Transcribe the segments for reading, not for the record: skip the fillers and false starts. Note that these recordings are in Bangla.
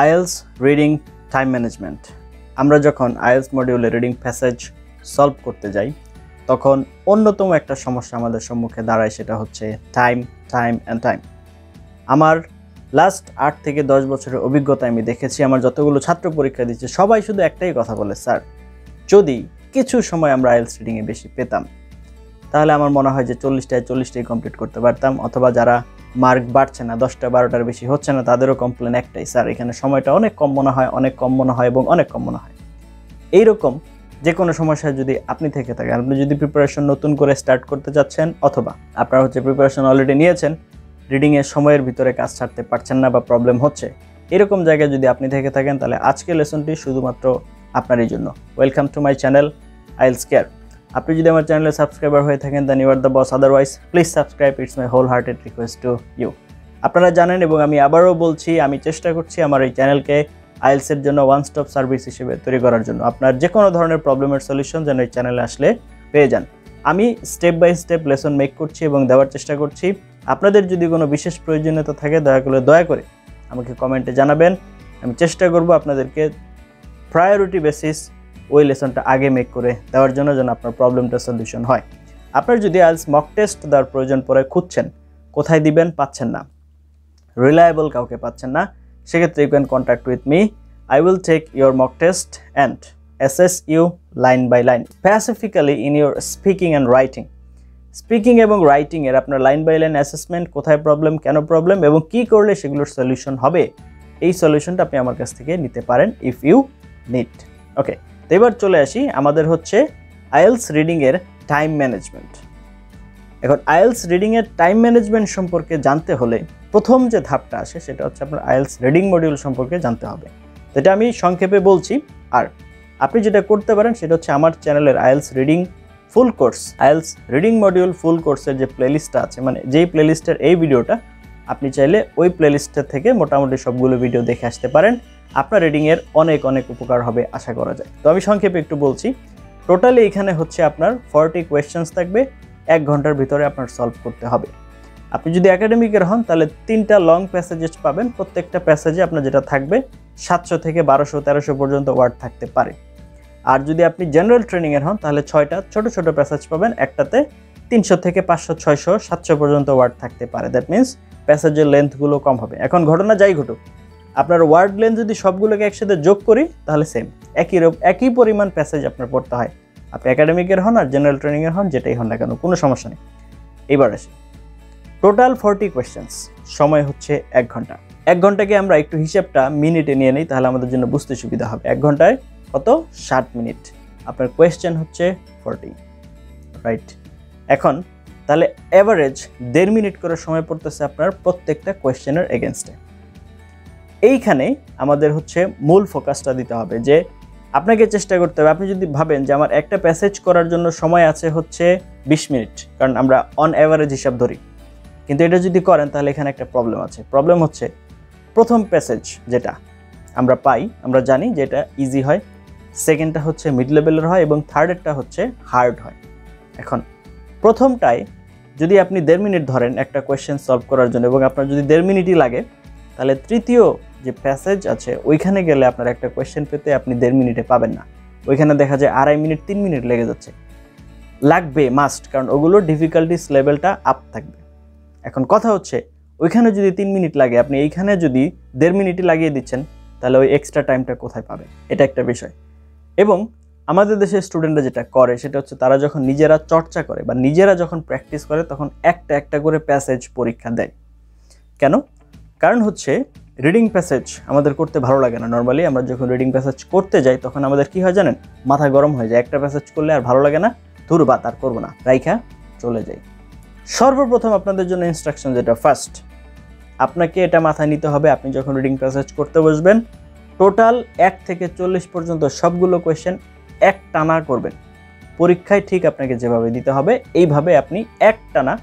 IELTS Reading Time Management আমরা যখন IELTS মডিউলে রিডিং প্যাসেজ সলভ করতে যাই তখন অন্যতম একটা সমস্যা আমাদের সম্মুখে দাঁড়ায়, সেটা হচ্ছে টাইম। আমার লাস্ট 8 থেকে 10 বছরের অভিজ্ঞতা আমি দেখেছি, আমার যতগুলো ছাত্র পরীক্ষা দিচ্ছে সবাই শুধু একটাই কথা বলে, স্যার যদি কিছু সময় আমরা IELTS রিডিংয়ে বেশি পেতাম তাহলে আমার মনে হয় যে 40টায় কমপ্লিট করতে পারতাম, অথবা যারা মার্ক বাড়ছে না 10টা 12টার বেশি হচ্ছে না তাদেরও কমপ্লেন একটাই, স্যার এখানে সময়টা অনেক কম মনে হয় এবং অনেক কম মনে হয়। এইরকম যে কোনো সমস্যা যদি আপনি থেকে থাকেন, আপনি যদি প্রিপারেশন নতুন করে স্টার্ট করতে যাচ্ছেন, অথবা আপনারা প্রিপারেশন অলরেডি নিয়েছেন, রিডিংয়ের সময়ের ভিতরে কাজ ছাড়তে পারছেন না বা প্রবলেম হচ্ছে, এরকম জায়গায় যদি আপনি থেকে থাকেন তাহলে আজকের লেসনটি শুধুমাত্র আপনারই জন্য। Welcome to my channel IELTS Care। আপনি যদি আমার চ্যানেলে সাবস্ক্রাইবার হয়ে থাকেন then you are the boss, otherwise please subscribe, it's my whole hearted request to you. আপনারা জানেন এবং আমি আবারও বলছি, আমি চেষ্টা করছি আমার এই চ্যানেলকে IELTS এর জন্য ওয়ান স্টপ সার্ভিস হিসেবে তৈরি করার জন্য। আপনার যে কোনো ধরনের প্রবলেমের সলিউশন যেন এই চ্যানেলে আসলে পেয়ে যান। আমি step by step lesson make করছি এবং দেওয়ার চেষ্টা করছি। আপনাদের যদি কোনো বিশেষ প্রয়োজনীয়তা থাকে দয়া করে আমাকে কমেন্টে জানাবেন। আমি চেষ্টা করব আপনাদেরকে প্রায়োরিটি বেসিস ওই লেসনটা আগে মেক করে দেওয়ার জন্য, যেন আপনার প্রবলেমটা সলিউশন হয়। আপনার যদি IELTS মক টেস্ট দেওয়ার প্রয়োজন পড়ে, খুঁজছেন কোথায় দিবেন, পাচ্ছেন না, রিলায়েবল কাউকে পাচ্ছেন না, সেক্ষেত্রে you can contact with me. I will take your mock test and assess you line by line, specifically in your speaking and writing. Speaking এবং রাইটিং এর আপনার লাইন বাই লাইন অ্যাসেসমেন্ট, কোথায় প্রবলেম, কেন প্রবলেম এবং কি করলে সেগুলোর সলিউশন হবে, এই সলিউশনটা আপনি আমার কাছ থেকে নিতে পারেন ইফ ইউ নিড। ওকে, তো এবার চলে আসি, আমাদের IELTS রিডিং এর টাইম ম্যানেজমেন্ট। এখন IELTS রিডিং এর টাইম ম্যানেজমেন্ট সম্পর্কে জানতে হলে প্রথম যে ধাপটা আসে সেটা হচ্ছে আপনার IELTS রিডিং মডিউল সম্পর্কে জানতে হবে। যেটা আমি সংক্ষেপে বলছি, আর আপনি যেটা করতে পারেন সেটা হচ্ছে আমার চ্যানেলের IELTS reading full course, IELTS reading module full কোর্সের যে প্লেলিস্টটা আছে, মানে যেই প্লেলিস্টের এই ভিডিওটা, আপনি চাইলে ওই প্লেলিস্টের থেকে মোটামুটি সবগুলো ভিডিও দেখে আসতে পারেন। আপনার রিডিংয়ের অনেক উপকার হবে আশা করা যায়। তো আমি সংক্ষেপে একটু বলছি। টোটালি এখানে আপনার 40 কোয়েশ্চেন্স থাকবে, 1 ঘন্টার ভিতরে আপনার সলভ করতে হবে। আপনি যদি একাডেমিকের হন তাহলে 3টা লং প্যাসেজেস পাবেন, প্রত্যেকটা প্যাসেজে আপনার যেটা থাকবে 700 থেকে 1200-1300 পর্যন্ত ওয়ার্ড থাকতে পারে। আর যদি আপনি জেনারেল ট্রেনিংয়ের হন তাহলে 6টা ছোট প্যাসেজ পাবেন, একটাতে 300 থেকে 500, 600, 700 পর্যন্ত ওয়ার্ড থাকতে পারে। দ্যাট মিনস প্যাসেজের লেন্থগুলো কম হবে। এখন ঘটনা যাই ঘটুক, আপনার ওয়ার্ড লেন্থ যদি সবগুলোকে একসাথে যোগ করি তাহলে সেম একই পরিমাণ প্যাসেজ আপনার পড়তে হয়। আপনি একাডেমিকের হন আর জেনারেল ট্রেনিংয়ের হন, যেটাই হন না কেন, কোনো সমস্যা নেই। এবার আসি, টোটাল 40 কোয়েশ্চেন্স, সময় 1 ঘন্টা। 1 ঘন্টাকে আমরা একটু হিসাবটা মিনিটে নিয়ে নিই, তাহলে আমাদের জন্য বুঝতে সুবিধা হবে। 1 ঘন্টায় কত? 60 মিনিট। আপনার কোয়েশ্চেন 40, রাইট? এখন তাহলে এভারেজ 1.5 মিনিট করে সময় পড়তেছে আপনার প্রত্যেকটা কোয়েশ্চেনের এগেনস্টে। এইখানে আমাদের মূল ফোকাসটা দিতে হবে, যে আপনাকে চেষ্টা করতে হবে, আপনি যদি ভাবেন যে আমার একটা প্যাসেজ করার জন্য সময় আছে 20 মিনিট, কারণ আমরা অন এভারেজ হিসাব ধরি, কিন্তু এটা যদি করেন তাহলে এখানে একটা প্রবলেম আছে। প্রবলেম প্রথম প্যাসেজ যেটা আমরা পাই, আমরা জানি যে এটা ইজি হয়, সেকেন্ডটা মিড লেভেলের হয় এবং থার্ডেরটা হার্ড হয়। এখন প্রথমটায় যদি আপনি 1.5 মিনিট ধরেন একটা কোয়েশ্চেন সলভ করার জন্য, এবং আপনার যদি 1.5 মিনিটই লাগে, তাহলে তৃতীয় যে প্যাসেজ আছে ওইখানে গেলে আপনার একটা কোয়েশ্চেন পেতে আপনি 1.5 মিনিটে পাবেন না, ওইখানে দেখা যায় 2.5 মিনিট 3 মিনিট লেগে যাচ্ছে। লাগবে মাস্ট, কারণ ওগুলোর ডিফিকাল্টিস লেভেলটা আপ থাকবে। এখন কথা ওইখানে যদি 3 মিনিট লাগে, আপনি এইখানে যদি 1.5 মিনিটই লাগিয়ে দিচ্ছেন, তাহলে ওই এক্সট্রা টাইমটা কোথায় পাবে, এটা একটা বিষয়। এবং আমাদের দেশের স্টুডেন্টরা যেটা করে সেটা তারা যখন নিজেরা চর্চা করে বা নিজেরা যখন প্র্যাকটিস করে তখন একটা করে প্যাসেজ পরীক্ষা দেয়। কেন? কারণ রিডিং প্যাসেজ আমাদের করতে ভালো লাগে না। নর্মালি আমরা যখন রিডিং প্যাসেজ করতে যাই তখন আমাদের কি হয় জানেন, মাথা গরম হয়ে যায়। একটা প্যাসেজ করলে আর ভালো লাগে না, ধুর বা তার করবো না, রাইখা চলে যাই। সর্বপ্রথম আপনাদের জন্য ইনস্ট্রাকশন যেটা ফার্স্ট, আপনাকে এটা মাথায় নিতে হবে, আপনি যখন রিডিং প্যাসেজ করতে বসবেন টোটাল 1 থেকে 40 পর্যন্ত সবগুলো কোয়েশ্চেন এক টানা করবেন। পরীক্ষায় ঠিক আপনাকে যেভাবে দিতে হবে এইভাবে আপনি এক টানা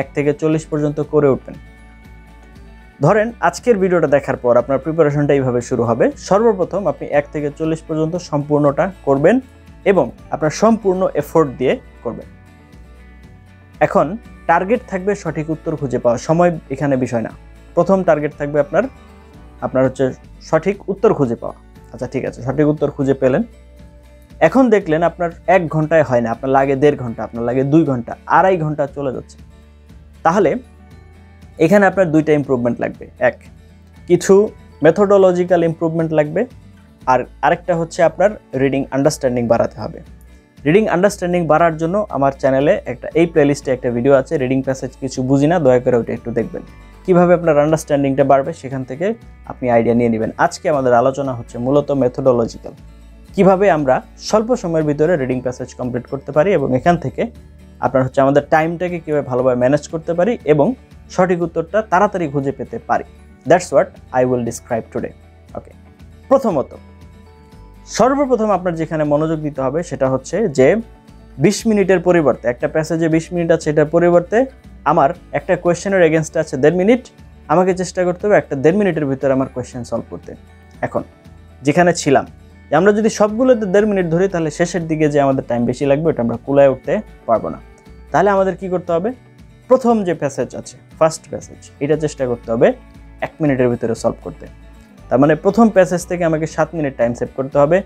1 থেকে 40 পর্যন্ত করে উঠবেন। ধরেন আজকের ভিডিওটা দেখার পর আপনার প্রিপারেশনটা এইভাবে শুরু হবে। সর্বপ্রথম আপনি 1 থেকে 40 পর্যন্ত সম্পূর্ণটা করবেন এবং আপনার সম্পূর্ণ এফোর্ট দিয়ে করবেন। এখন টার্গেট থাকবে সঠিক উত্তর খুঁজে পাওয়া, সময় এখানে বিষয় না। প্রথম টার্গেট থাকবে আপনার আপনার হচ্ছে সঠিক উত্তর খুঁজে পাওয়া। আচ্ছা ঠিক আছে, সঠিক উত্তর খুঁজে পেলেন, এখন দেখলেন আপনার 1 ঘন্টায় হয় না, আপনার লাগে 1.5 ঘন্টা, আপনার লাগে 2 ঘন্টা, 2.5 ঘন্টা চলে যাচ্ছে। তাহলে এখানে আপনার 2টা ইমপ্রুভমেন্ট লাগবে। এক, কিছু মেথোডোলজিক্যাল ইমপ্রুভমেন্ট লাগবে, আর আরেকটা হচ্ছে আপনার রিডিং আন্ডারস্ট্যান্ডিং বাড়াতে হবে। রিডিং আন্ডারস্ট্যান্ডিং বাড়ার জন্য আমার চ্যানেলে এই প্লেলিস্টে একটা ভিডিও আছে, রিডিং প্যাসেজ কিছু বুঝি না, দয়া করে ওটা একটু দেখবেন, কিভাবে আপনার আন্ডারস্ট্যান্ডিংটা বাড়বে, সেখান থেকে আপনি আইডিয়া নিয়ে নেবেন। আজকে আমাদের আলোচনা হচ্ছে মূলত মেথোডোলজিক্যাল, কিভাবে আমরা স্বল্প সময়ের ভিতরে রিডিং প্যাসেজ কমপ্লিট করতে পারি এবং এখান থেকে আপনার হচ্ছে আমাদের টাইমটাকে কীভাবে ভালোভাবে ম্যানেজ করতে পারি এবং সঠিক উত্তরটা তাড়াতাড়ি খুঁজে পেতে পারি। That's what I will describe today. Okay, প্রথমত সর্বপ্রথম আপনার যেখানে মনোযোগ দিতে হবে সেটা হচ্ছে যে 20 মিনিটের পরিবর্তে, একটা প্যাসেজে 20 মিনিট আছে, এটার পরিবর্তে আমার একটা কোয়েশ্চেনের এগেনস্টে আছে 1.5 মিনিট, আমাকে চেষ্টা করতে হবে একটা 1.5 মিনিটের ভিতরে আমার কোয়েশ্চেন সলভ করতে। এখন যেখানে ছিলাম, আমরা যদি সবগুলোতে 1.5 মিনিট ধরি তাহলে শেষের দিকে যে আমাদের টাইম বেশি লাগবে ওটা আমরা কুলায় উঠতে পারবো না। তাহলে আমাদের কি করতে হবে, প্রথম যে প্যাসেজ আছে ফার্স্ট প্যাসেজ, এটা চেষ্টা করতে হবে 1 মিনিটের ভিতরে সলভ করতে। তার মানে প্রথম প্যাসেজ থেকে আমাকে 7 মিনিট টাইম সেভ করতে হবে,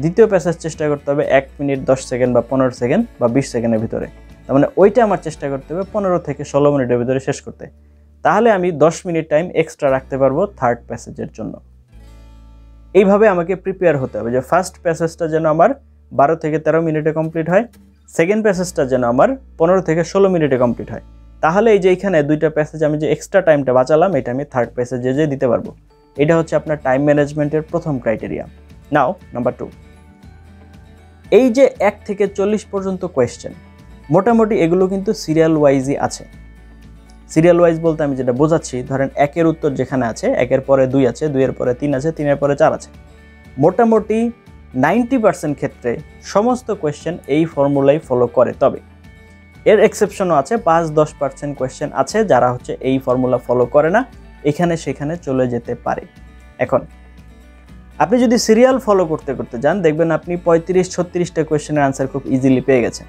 দ্বিতীয় প্যাসেজ চেষ্টা করতে হবে 1 মিনিট 10 সেকেন্ড বা 15 সেকেন্ড বা 20 সেকেন্ডের ভিতরে। তার মানে ওইটা আমার চেষ্টা করতে হবে 15 থেকে 16 মিনিটের ভিতরে শেষ করতে। তাহলে আমি 10 মিনিট টাইম এক্সট্রা রাখতে পারবো থার্ড প্যাসেজের জন্য। এইভাবে আমাকে প্রিপেয়ার হতে হবে যে ফার্স্ট প্যাসেজটা যেন আমার 12 থেকে 13 মিনিটে কমপ্লিট হয়, সেকেন্ড প্যাসেজটা যেন আমার 15 থেকে 16 মিনিটে কমপ্লিট হয়। তাহলে এই যে এইখানে 2টা প্যাসেজ আমি যে এক্সট্রা টাইমটা বাঁচালাম, এটা আমি থার্ড প্যাসেজে যে দিতে পারবো। এটা হচ্ছে আপনার টাইম ম্যানেজমেন্টের প্রথম ক্রাইটেরিয়া। নাও নাম্বার 2, এই যে 1 থেকে 40 পর্যন্ত কোয়েশ্চেন, মোটামুটি এগুলো কিন্তু সিরিয়াল ওয়াইজই আছে। সিরিয়াল ওয়াইজ বলতে আমি যেটা বোঝাচ্ছি, ধরেন 1 এর উত্তর যেখানে আছে 1 এর পরে 2 আছে, 2 এর পরে 3 আছে, 3 এর পরে 4 আছে। মোটামুটি 90% ক্ষেত্রে সমস্ত কোয়েশ্চেন এই ফর্মুলাই ফলো করে, তবে এর এক্সেপশনও আছে, 5-10% কোয়েশ্চেন আছে যারা হচ্ছে এই ফর্মুলা ফলো করে না, এখানে সেখানে চলে যেতে পারে। এখন আপনি যদি সিরিয়াল ফলো করতে করতে যান, দেখবেন আপনি 35-36টা কোয়েশ্চেনের আনসার খুব ইজিলি পেয়ে গেছেন।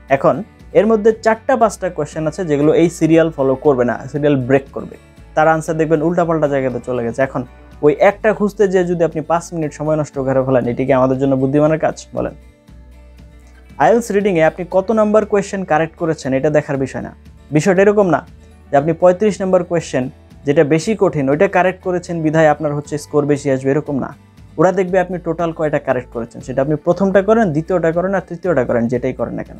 এখন এর মধ্যে 4-5টা কোয়েশ্চেন আছে যেগুলো এই সিরিয়াল ফলো করবে না, সিরিয়াল ব্রেক করবে, তার আনসার দেখবেন উল্টাপাল্টা জায়গাতে চলে গেছে। এখন ওই একটা খুঁজতে যে যদি আপনি 5 মিনিট সময় নষ্ট করে ফেলেন, এটি কি আমাদের জন্য বুদ্ধিমানের কাজ বলেন? আইএলটিএস রিডিংয়ে আপনি কত নাম্বার কোয়েশ্চেন কারেক্ট করেছেন এটা দেখার বিষয় না। বিষয়টা এরকম না যে আপনি 35 নাম্বার কোয়েশ্চেন যেটা বেশি কঠিন ওইটা কারেক্ট করেছেন বিধায় আপনার হচ্ছে স্কোর বেশি আসবে, এরকম না। ওরা দেখবে আপনি টোটাল কয়টা কারেক্ট করেছেন, সেটা আপনি প্রথমটা করেন, দ্বিতীয়টা করেন আর তৃতীয়টা করেন, যেটাই করেন না কেন,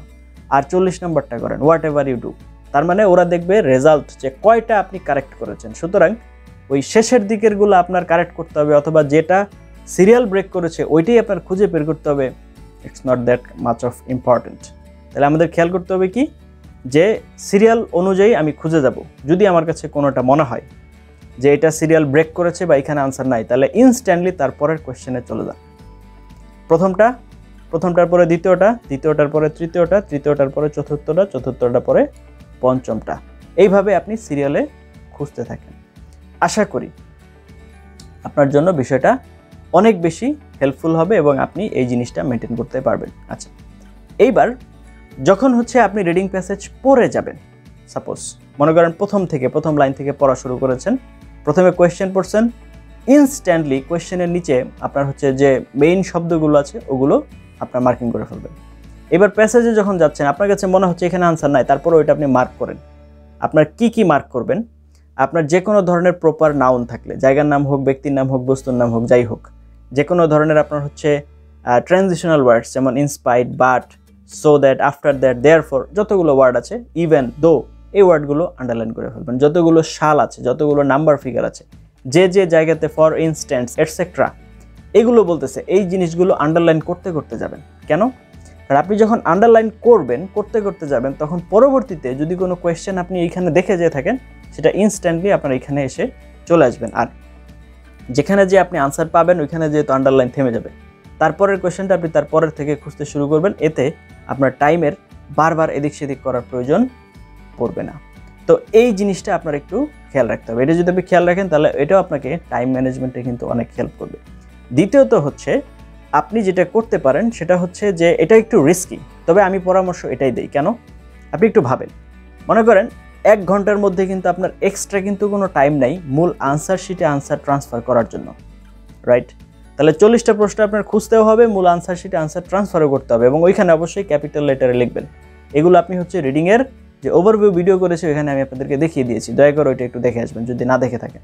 আর 40 নাম্বারটা করেন, হোয়াট এভার ইউ ডু। তার মানে ওরা দেখবে রেজাল্ট যে কয়টা আপনি কারেক্ট করেছেন। সুতরাং ওই শেষের দিকেরগুলো আপনার কারেক্ট করতে হবে, অথবা যেটা সিরিয়াল ব্রেক করেছে ওইটাই আপনার খুঁজে বের করতে হবে। It's not that much of important. তাহলে আমাদের খেয়াল করতে হবে কি, যে সিরিয়াল অনুযায়ী আমি খুঁজে যাব। যদি আমার কাছে কোনোটা মনে হয় যে এটা সিরিয়াল ব্রেক করেছে বা এখানে আনসার নাই, তাহলে ইনস্ট্যান্টলি তারপরের কোয়েশ্চেনে চলে যান। প্রথমটার পরে দ্বিতীয়টা, দ্বিতীয়টার পরে তৃতীয়টা, তৃতীয়টার পরে চতুর্থটা, চতুর্থটার পরে পঞ্চমটা, এইভাবে আপনি সিরিয়ালে খুঁজতে থাকেন। আশা করি আপনার জন্য বিষয়টা অনেক বেশি হেল্পফুল হবে এবং আপনি এই জিনিসটা মেনটেন করতে পারবেন। আচ্ছা, এইবার যখন হচ্ছে আপনি রিডিং প্যাসেজ পড়ে যাবেন, সাপোজ মনে করেন প্রথম লাইন থেকে পড়া শুরু করেছেন, প্রথমে কোয়েশ্চেন পড়ছেন, ইনস্ট্যান্টলি কোয়েশ্চেনের নিচে আপনার হচ্ছে যে মেইন শব্দগুলো আছে ওগুলো আপনার মার্কিং করে ফেলবেন। এবার প্যাসেজে যখন যাচ্ছেন আপনার কাছে মনে হচ্ছে এখানে আনসার নাই, তারপরে ওইটা আপনি মার্ক করেন। আপনার কি মার্ক করবেন, আপনার যে কোনো ধরনের প্রপার নাউন থাকলে, জায়গার নাম হোক, ব্যক্তির নাম হোক, বস্তুর নাম হোক, যাই হোক, যে কোনো ধরনের আপনার হচ্ছে ট্রানজিশনাল ওয়ার্ডস, যেমন ইনস্পাইড, but, so that, after that, therefore, যতগুলো ওয়ার্ড আছে, ইভেন, দো, এই ওয়ার্ডগুলো আন্ডারলাইন করে ফেলবেন। যতগুলো শাল আছে, যতগুলো নাম্বার ফিগার আছে, যে জায়গাতে ফর ইনস্ট্যান্স এটসেট্রা এগুলো বলতেছে, এই জিনিসগুলো আন্ডারলাইন করতে করতে যাবেন। কেন? কারণ আপনি যখন আন্ডারলাইন করতে করতে যাবেন, তখন পরবর্তীতে যদি কোনো কোয়েশ্চেন আপনি এইখানে দেখে যেয়ে থাকেন, সেটা ইনস্ট্যান্টলি আপনার এখানে এসে চলে আসবেন। আর যেখানে যে আপনি আনসার পাবেন ওইখানে যেহেতু আন্ডারলাইন থেমে যাবে, তারপরের কোয়েশ্চেনটা আপনি তারপরের থেকে খুঁজতে শুরু করবেন। এতে আপনার টাইমের বারবার এদিক সেদিক করার প্রয়োজন পড়বে না। তো এই জিনিসটা আপনার একটু খেয়াল রাখতে হবে। এটা যদি আপনি খেয়াল রাখেন তাহলে এটাও আপনাকে টাইম ম্যানেজমেন্টে কিন্তু অনেক হেল্প করবে। দ্বিতীয়ত হচ্ছে আপনি যেটা করতে পারেন সেটা হচ্ছে যে এটা একটু রিস্কি, তবে আমি পরামর্শ এটাই দেই। কেন? আপনি একটু ভাবেন, মনে করেন 1 ঘন্টার মধ্যে কিন্তু আপনার এক্সট্রা কিন্তু কোনো টাইম নাই মূল আনসার শিটে আনসার ট্রান্সফার করার জন্য, রাইট? তাহলে 40টা প্রশ্ন আপনার খুঁজতেও হবে, মূল আনসার শিটে আনসার ট্রান্সফারও করতে হবে, এবং ওইখানে অবশ্যই ক্যাপিটাল লেটারে লিখবেন। এগুলো আপনি হচ্ছে রিডিংয়ের যে ওভারভিউ ভিডিও করেছে ওইখানে আমি আপনাদেরকে দেখিয়ে দিয়েছি, দয়া করে ওইটা একটু দেখে আসবেন যদি না দেখে থাকেন।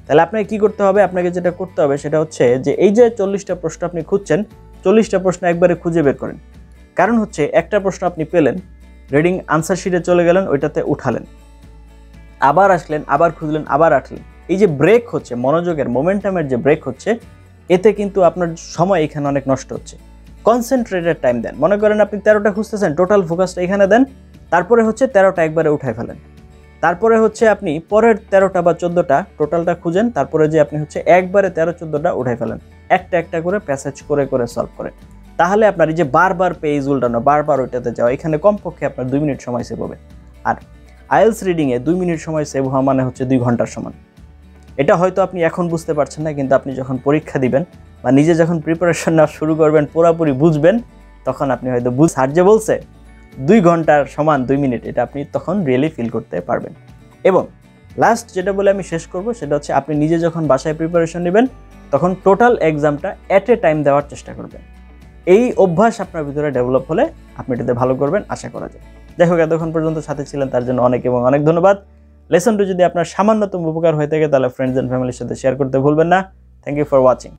তাহলে আপনাকে কী করতে হবে, আপনাকে যেটা করতে হবে সেটা হচ্ছে যে এই যে 40টা প্রশ্ন আপনি খুঁজছেন, 40টা প্রশ্ন একবারে খুঁজে বের করেন। কারণ হচ্ছে একটা প্রশ্ন আপনি পেলেন, রিডিং আনসার শিটে চলে গেলেন, ওইটাতে উঠালেন, আবার আসলেন, আবার খুঁজলেন, আবার আসলেন। এই যে ব্রেক হচ্ছে, মনোযোগের মোমেন্টামের যে ব্রেক হচ্ছে, এতে কিন্তু আপনার সময় এখানে অনেক নষ্ট হচ্ছে। কনসেন্ট্রেটেড টাইম দেন। মনে করেন আপনি 13টা খুঁজতেছেন, টোটাল ফোকাসটা এখানে দেন, তারপরে হচ্ছে 13টা একবারে উঠাই ফেলেন। তারপরে হচ্ছে আপনি পরের 13টা বা 14টা টোটালটা খুঁজেন, তারপরে যে আপনি হচ্ছে একবারে 13-14টা উঠাই ফেলেন, একটা একটা করে প্যাসেজ করে করে সলভ করেন। তাহলে আপনার এই যে বারবার পেজ উল্টানো, বারবার ওইটাতে যাওয়া, এখানে কমপক্ষে আপনার 2 মিনিট সময় সেভ হবে। আর আইএলস রিডিংয়ে 2 মিনিট সময় সেভ হওয়া মানে হচ্ছে 2 ঘন্টার সমান। এটা হয়তো আপনি এখন বুঝতে পারছেন না, কিন্তু আপনি যখন পরীক্ষা দিবেন বা নিজে যখন প্রিপারেশন নেওয়া শুরু করবেন, পুরোপুরি বুঝবেন, তখন আপনি হয়তো স্যার যে বলছে 2 ঘন্টার সমান 2 মিনিট, এটা আপনি তখন রিয়েলি ফিল করতে পারবেন। এবং লাস্ট যেটা বলে আমি শেষ করব সেটা হচ্ছে আপনি নিজে যখন বাসায় প্রিপারেশন নেবেন তখন টোটাল এক্সামটা অ্যাট এ টাইম দেওয়ার চেষ্টা করবেন। এই অভ্যাস আপনার ভিতরে ডেভেলপ হলে আপনি এটাতে ভালো করবেন, আশা করা যায়। যাই হোক, এতক্ষণ পর্যন্ত সাথে ছিলেন তার জন্য অনেক এবং অনেক ধন্যবাদ। লেসনটি যদি আপনার সামান্যতম উপকার হয়ে থাকে তাহলে ফ্রেন্ডস অ্যান্ড ফ্যামিলির সাথে শেয়ার করতে ভুলবেন না। Thank you for watching.